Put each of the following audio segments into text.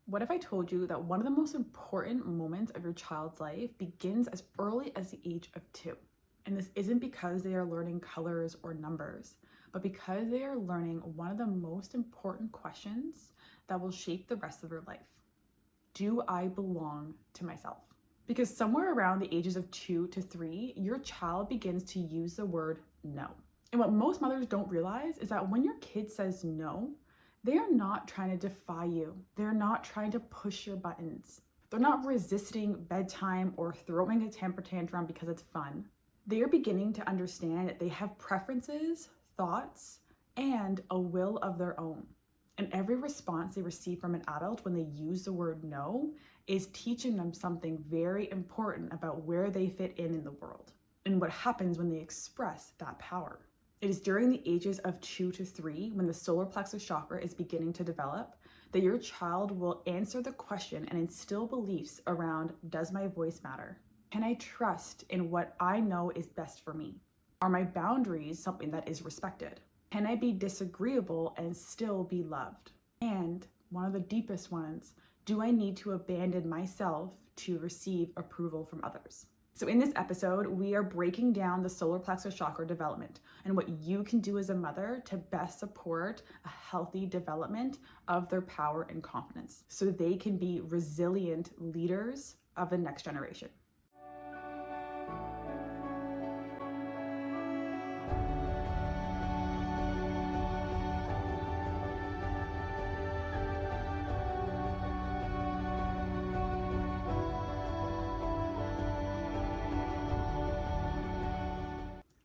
What if I told you that one of the most important moments of your child's life begins as early as the age of 2? And this isn't because they are learning colors or numbers, but because they are learning one of the most important questions that will shape the rest of their life. Do I belong to myself? Because somewhere around the ages of 2 to 3, your child begins to use the word no. And what most mothers don't realize is that when your kid says no, they are not trying to defy you. They're not trying to push your buttons. They're not resisting bedtime or throwing a temper tantrum because it's fun. They are beginning to understand that they have preferences, thoughts, and a will of their own. And every response they receive from an adult when they use the word no is teaching them something very important about where they fit in the world and what happens when they express that power. It is during the ages of 2 to 3, when the solar plexus chakra is beginning to develop, that your child will answer the question and instill beliefs around, does my voice matter? Can I trust in what I know is best for me? Are my boundaries something that is respected? Can I be disagreeable and still be loved? And one of the deepest ones, do I need to abandon myself to receive approval from others? So in this episode, we are breaking down the solar plexus chakra development and what you can do as a mother to best support a healthy development of their power and confidence so they can be resilient leaders of the next generation.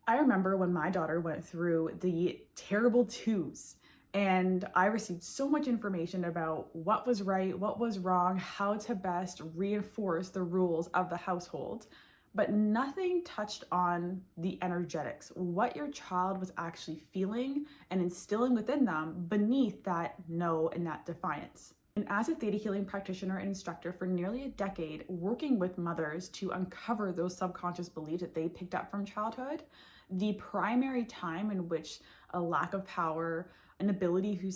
I remember when my daughter went through the terrible 2s, and I received so much information about what was right, what was wrong, how to best reinforce the rules of the household, but nothing touched on the energetics, what your child was actually feeling and instilling within them beneath that no and that defiance. And as a theta healing practitioner and instructor for nearly a decade, working with mothers to uncover those subconscious beliefs that they picked up from childhood, the primary time in which a lack of power, an ability to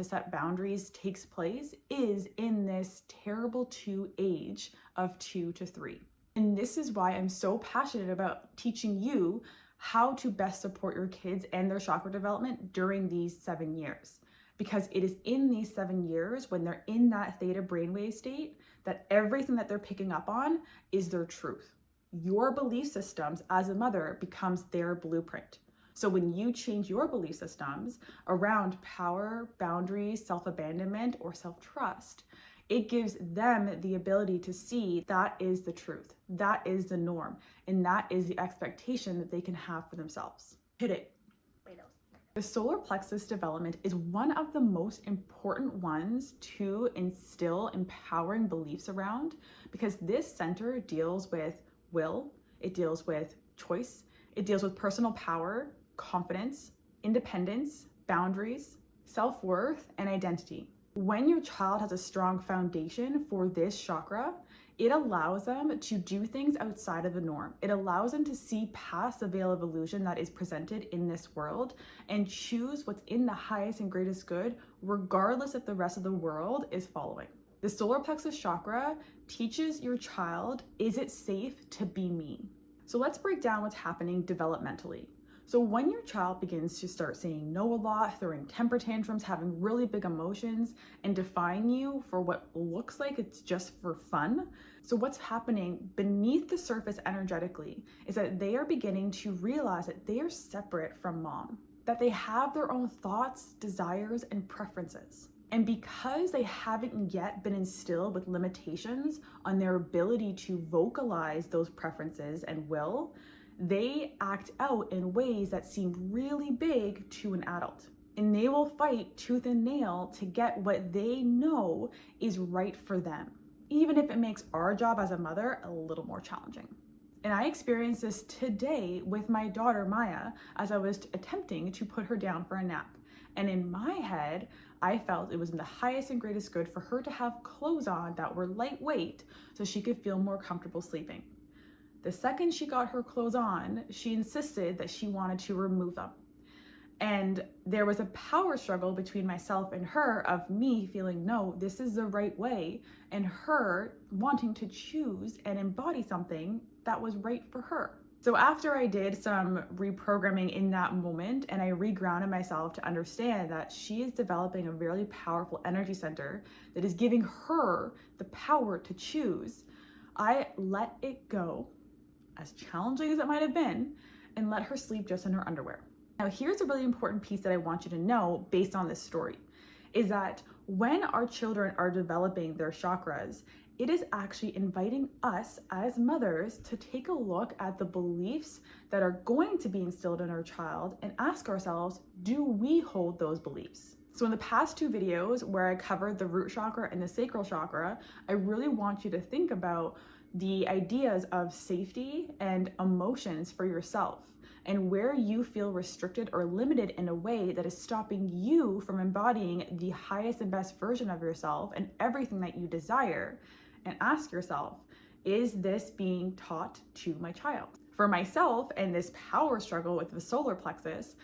set boundaries takes place is in this terrible 2 age of 2 to 3. And this is why I'm so passionate about teaching you how to best support your kids and their chakra development during these 7 years. Because it is in these 7 years, when they're in that theta brainwave state, that everything that they're picking up on is their truth. Your belief systems as a mother becomes their blueprint. So when you change your belief systems around power, boundaries, self-abandonment, or self-trust, it gives them the ability to see that is the truth, that is the norm, and that is the expectation that they can have for themselves. Hit it. The solar plexus development is one of the most important ones to instill empowering beliefs around, because this center deals with will, it deals with choice, it deals with personal power, confidence, independence, boundaries, self-worth, and identity. When your child has a strong foundation for this chakra, it allows them to do things outside of the norm. It allows them to see past the veil of illusion that is presented in this world and choose what's in the highest and greatest good, regardless if the rest of the world is following. The solar plexus chakra teaches your child, is it safe to be me? So let's break down what's happening developmentally. So when your child begins to start saying no a lot, throwing temper tantrums, having really big emotions, and defying you for what looks like it's just for fun, so what's happening beneath the surface energetically is that they are beginning to realize that they are separate from mom, that they have their own thoughts, desires, and preferences. And because they haven't yet been instilled with limitations on their ability to vocalize those preferences and will, they act out in ways that seem really big to an adult. And they will fight tooth and nail to get what they know is right for them, even if it makes our job as a mother a little more challenging. And I experienced this today with my daughter Maya as I was attempting to put her down for a nap. And in my head, I felt it was in the highest and greatest good for her to have clothes on that were lightweight so she could feel more comfortable sleeping. The second she got her clothes on, she insisted that she wanted to remove them. And there was a power struggle between myself and her of me feeling, no, this is the right way, and her wanting to choose and embody something that was right for her. So after I did some reprogramming in that moment and I regrounded myself to understand that she is developing a really powerful energy center that is giving her the power to choose, I let it go, as challenging as it might have been, and let her sleep just in her underwear. Now, here's a really important piece that I want you to know based on this story, is that when our children are developing their chakras, it is actually inviting us as mothers to take a look at the beliefs that are going to be instilled in our child and ask ourselves, do we hold those beliefs? So in the past 2 videos where I covered the root chakra and the sacral chakra, I really want you to think about the ideas of safety and emotions for yourself, and where you feel restricted or limited in a way that is stopping you from embodying the highest and best version of yourself and everything that you desire. And ask yourself, is this being taught to my child? For myself and this power struggle with the solar plexus,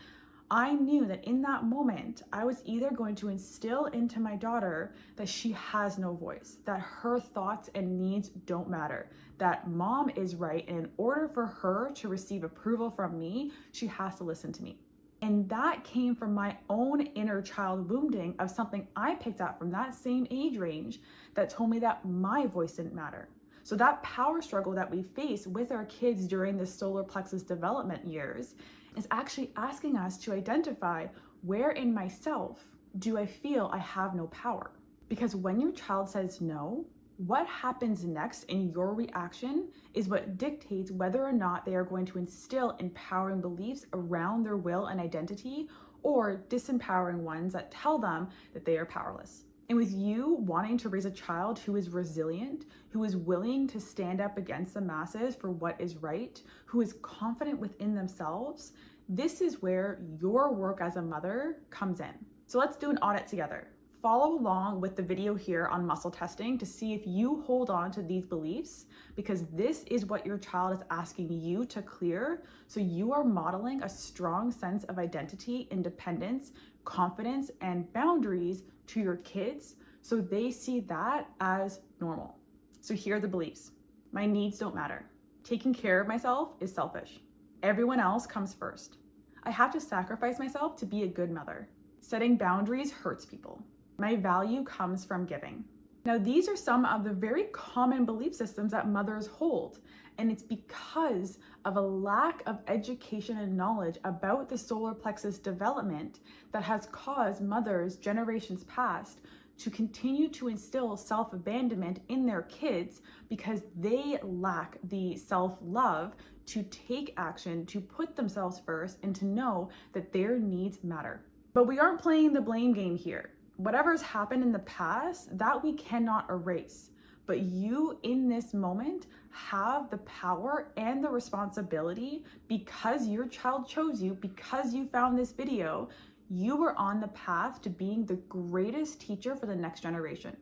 I knew that in that moment, I was either going to instill into my daughter that she has no voice, that her thoughts and needs don't matter, that mom is right, and in order for her to receive approval from me, she has to listen to me. And that came from my own inner child wounding of something I picked up from that same age range that told me that my voice didn't matter. So that power struggle that we face with our kids during the solar plexus development years is actually asking us to identify, where in myself do I feel I have no power? Because when your child says no, what happens next in your reaction is what dictates whether or not they are going to instill empowering beliefs around their will and identity, or disempowering ones that tell them that they are powerless. And with you wanting to raise a child who is resilient, who is willing to stand up against the masses for what is right, who is confident within themselves, this is where your work as a mother comes in. So let's do an audit together. Follow along with the video here on muscle testing to see if you hold on to these beliefs, because this is what your child is asking you to clear. So you are modeling a strong sense of identity, independence, confidence, and boundaries to your kids, so they see that as normal. So here are the beliefs. My needs don't matter. Taking care of myself is selfish. Everyone else comes first. I have to sacrifice myself to be a good mother. Setting boundaries hurts people. My value comes from giving. Now, these are some of the very common belief systems that mothers hold, and it's because of a lack of education and knowledge about the solar plexus development that has caused mothers generations past to continue to instill self-abandonment in their kids, because they lack the self-love to take action, to put themselves first, and to know that their needs matter. But we aren't playing the blame game here. Whatever's happened in the past, that we cannot erase. But you in this moment have the power and the responsibility, because your child chose you, because you found this video, you are on the path to being the greatest teacher for the next generation.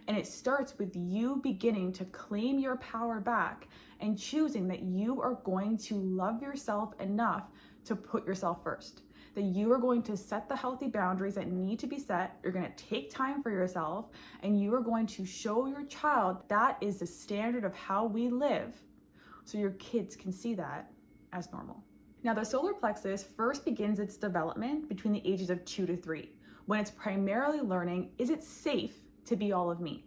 And it starts with you beginning to claim your power back and choosing that you are going to love yourself enough to put yourself first. That you are going to set the healthy boundaries that need to be set. You're going to take time for yourself, and you are going to show your child that is the standard of how we live, so your kids can see that as normal. Now, the solar plexus first begins its development between the ages of 2 to 3, when it's primarily learning, is it safe to be all of me?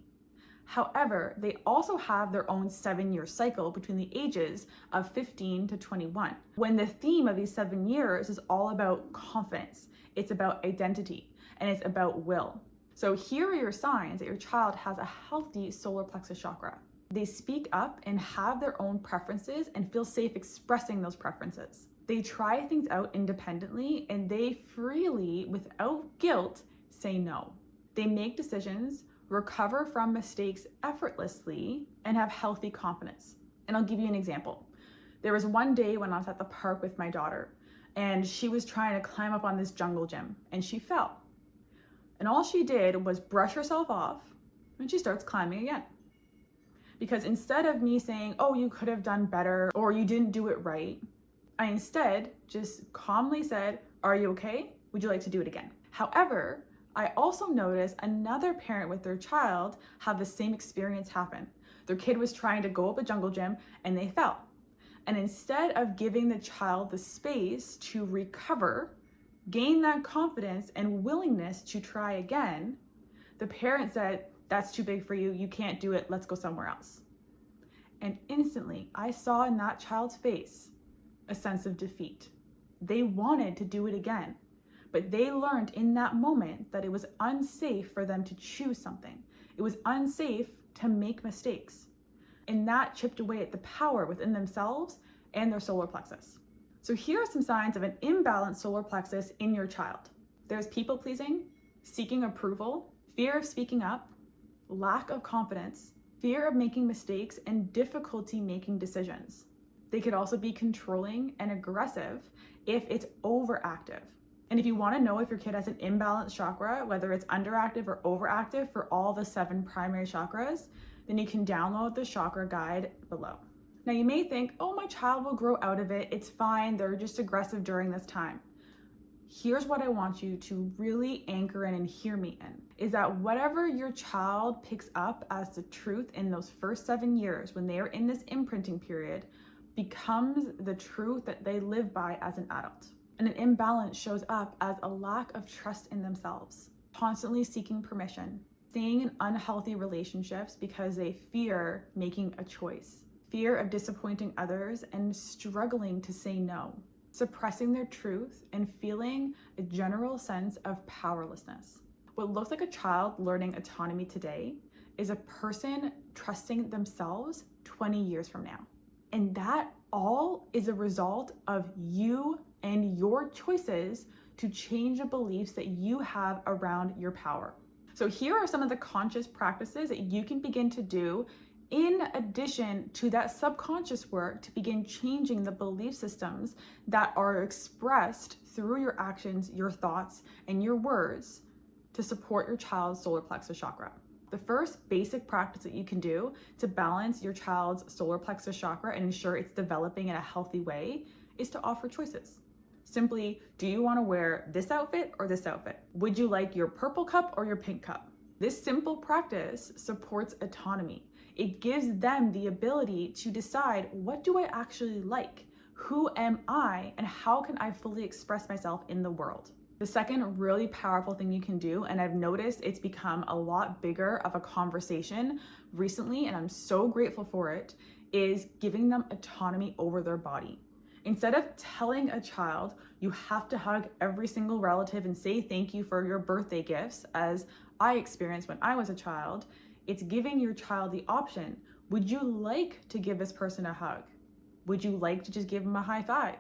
However, they also have their own 7-year cycle between the ages of 15 to 21, when the theme of these 7 years is all about confidence, it's about identity, and it's about will. So here are your signs that your child has a healthy solar plexus chakra. They speak up and have their own preferences and feel safe expressing those preferences. They try things out independently, and they freely, without guilt, say no. They make decisions, recover from mistakes effortlessly, and have healthy confidence. And I'll give you an example. There was one day when I was at the park with my daughter, and she was trying to climb up on this jungle gym, and she fell. And all she did was brush herself off, and she starts climbing again. Because instead of me saying, oh, you could have done better, or you didn't do it right, I instead just calmly said, are you okay? Would you like to do it again? However, I also noticed another parent with their child have the same experience happen. Their kid was trying to go up a jungle gym and they fell. And instead of giving the child the space to recover, gain that confidence and willingness to try again, the parent said, "That's too big for you. You can't do it. Let's go somewhere else." And instantly, I saw in that child's face a sense of defeat. They wanted to do it again, but they learned in that moment that it was unsafe for them to choose something. It was unsafe to make mistakes. And that chipped away at the power within themselves and their solar plexus. So here are some signs of an imbalanced solar plexus in your child. There's people pleasing, seeking approval, fear of speaking up, lack of confidence, fear of making mistakes, and difficulty making decisions. They could also be controlling and aggressive if it's overactive. And if you want to know if your kid has an imbalanced chakra, whether it's underactive or overactive for all the 7 primary chakras, then you can download the chakra guide below. Now you may think, oh, my child will grow out of it. It's fine. They're just aggressive during this time. Here's what I want you to really anchor in and hear me in, is that whatever your child picks up as the truth in those first 7 years when they are in this imprinting period becomes the truth that they live by as an adult. And an imbalance shows up as a lack of trust in themselves, constantly seeking permission, staying in unhealthy relationships because they fear making a choice, fear of disappointing others, and struggling to say no, suppressing their truth and feeling a general sense of powerlessness. What looks like a child learning autonomy today is a person trusting themselves 20 years from now. And that all is a result of you and your choices to change the beliefs that you have around your power. So here are some of the conscious practices that you can begin to do in addition to that subconscious work to begin changing the belief systems that are expressed through your actions, your thoughts, and your words to support your child's solar plexus chakra. The first basic practice that you can do to balance your child's solar plexus chakra and ensure it's developing in a healthy way is to offer choices. Simply, do you want to wear this outfit or this outfit? Would you like your purple cup or your pink cup? This simple practice supports autonomy. It gives them the ability to decide, what do I actually like? Who am I? And how can I fully express myself in the world? The second really powerful thing you can do, and I've noticed it's become a lot bigger of a conversation recently, and I'm so grateful for it, is giving them autonomy over their body. Instead of telling a child, you have to hug every single relative and say thank you for your birthday gifts, as I experienced when I was a child, it's giving your child the option. Would you like to give this person a hug? Would you like to just give them a high five?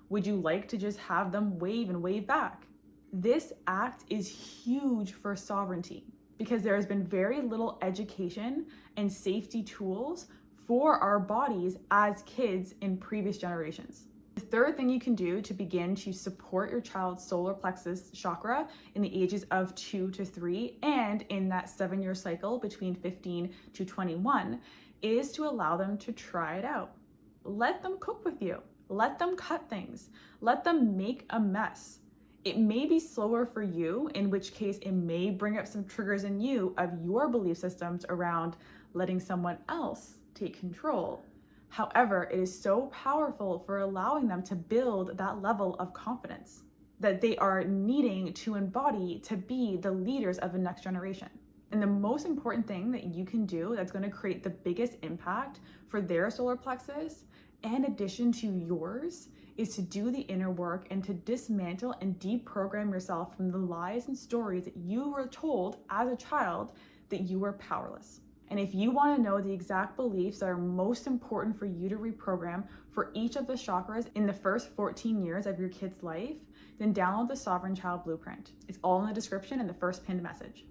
Would you like to just have them wave and wave back? This act is huge for sovereignty because there has been very little education and safety tools for our bodies as kids in previous generations. The third thing you can do to begin to support your child's solar plexus chakra in the ages of 2 to 3 and in that 7-year cycle between 15 to 21 is to allow them to try it out. Let them cook with you. Let them cut things. Let them make a mess. It may be slower for you, in which case it may bring up some triggers in you of your belief systems around letting someone else take control. However, it is so powerful for allowing them to build that level of confidence that they are needing to embody to be the leaders of the next generation. And the most important thing that you can do that's going to create the biggest impact for their solar plexus, in addition to yours, is to do the inner work and to dismantle and deprogram yourself from the lies and stories that you were told as a child that you were powerless. And if you want to know the exact beliefs that are most important for you to reprogram for each of the chakras in the first 14 years of your kid's life, then download the Sovereign Child Blueprint. It's all in the description in the first pinned message.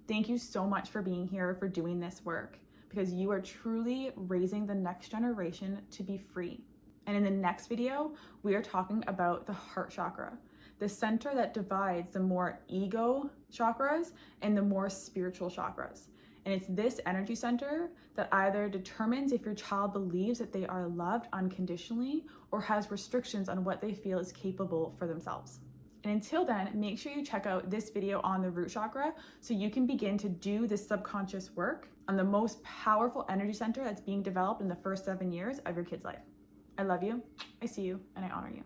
Thank you so much for being here, for doing this work, because you are truly raising the next generation to be free. And in the next video, we are talking about the heart chakra, the center that divides the more ego chakras and the more spiritual chakras. And it's this energy center that either determines if your child believes that they are loved unconditionally or has restrictions on what they feel is capable for themselves. And until then, make sure you check out this video on the root chakra so you can begin to do this subconscious work on the most powerful energy center that's being developed in the first 7 years of your kid's life. I love you, I see you, and I honor you.